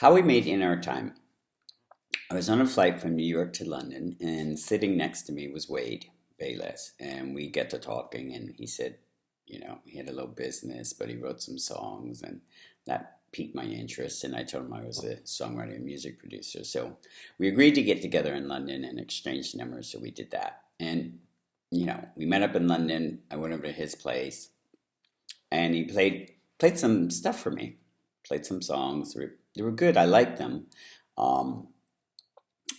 How we made in our time. I was on a flight from New York to London, and sitting next to me was Wade Bayless, and we get to talking, and he said, he had a little business, but he wrote some songs, and that piqued my interest. And I told him I was a songwriter and music producer, so we agreed to get together in London and exchange numbers. So we did that, and we met up in London. I went over to his place, and he played some stuff for me, played some songs. They were good. I liked them. Um,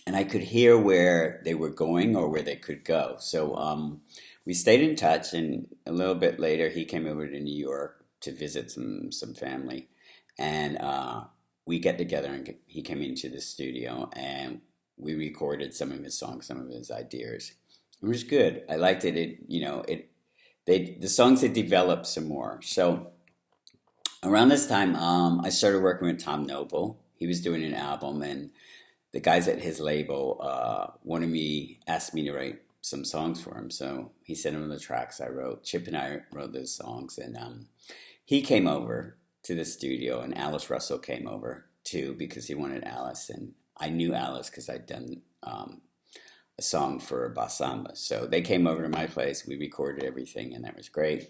and I could hear where they were going or where they could go. So we stayed in touch, and a little bit later, he came over to New York to visit some family, and we get together, and he came into the studio, and we recorded some of his songs, some of his ideas. It was good. I liked it. The songs had developed some more. So around this time, I started working with Tom Noble. He was doing an album, and the guys at his label asked me to write some songs for him. So he sent him the tracks I wrote. Chip and I wrote those songs, and he came over to the studio, and Alice Russell came over too because he wanted Alice, and I knew Alice because I'd done a song for Basamba. So they came over to my place. We recorded everything, and that was great.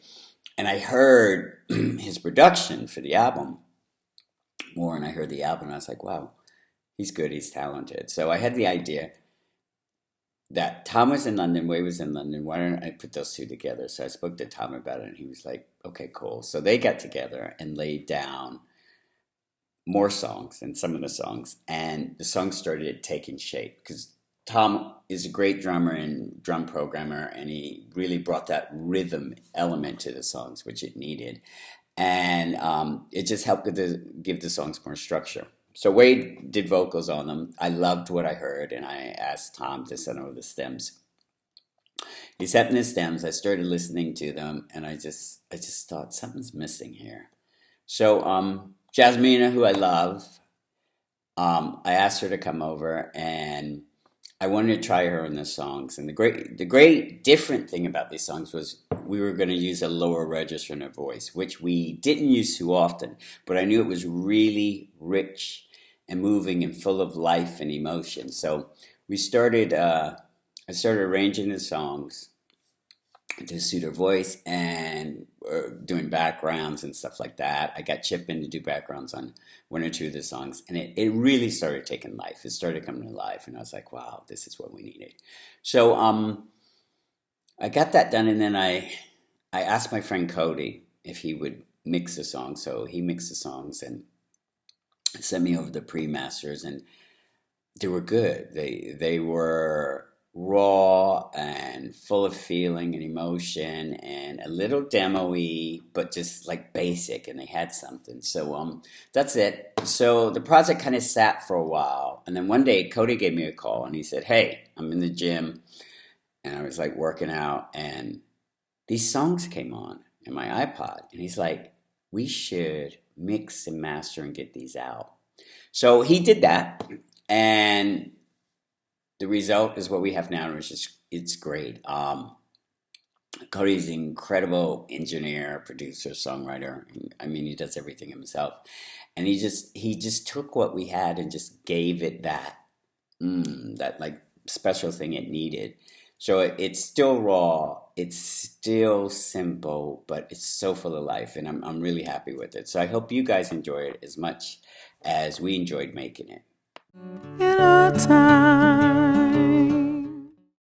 And I heard his production for the album more, and I heard the album, and I was like, wow, he's good, he's talented. So I had the idea that Tom was in London, Way was in London. Why don't I put those two together? So I spoke to Tom about it, and he was like, okay, cool. So they got together and laid down more songs and some of the songs, and the songs started taking shape because Tom is a great drummer and drum programmer, and he really brought that rhythm element to the songs, which it needed. And it just helped give the songs more structure. So Wade did vocals on them. I loved what I heard, and I asked Tom to send over the stems. He sent me the stems. I started listening to them, and I just thought something's missing here. So Jasmina, who I love, I asked her to come over, and I wanted to try her on the songs. And the great different thing about these songs was we were going to use a lower register in her voice, which we didn't use too often, but I knew it was really rich and moving and full of life and emotion. So I started arranging the songs to suit her voice, and doing backgrounds and stuff like that. I got Chip in to do backgrounds on one or two of the songs, and it really started taking life. It started coming to life, and I was like, wow, this is what we needed. So I got that done, and then I asked my friend Cody if he would mix the songs. So he mixed the songs and sent me over the pre-masters, and they were good. They were raw and full of feeling and emotion, and a little demo-y, but just like basic, and they had something. So that's it. So the project kind of sat for a while, and then one day Cody gave me a call, and he said, hey, I'm in the gym, and I was like working out, and these songs came on in my iPod, and he's like, we should mix and master and get these out. So he did that, and the result is what we have now, which is it's great. Cody's an incredible engineer, producer, songwriter. I mean, he does everything himself, and he just took what we had and just gave it that like special thing it needed. So it's still raw, it's still simple, but it's so full of life, and I'm really happy with it. So I hope you guys enjoy it as much as we enjoyed making it. In our time.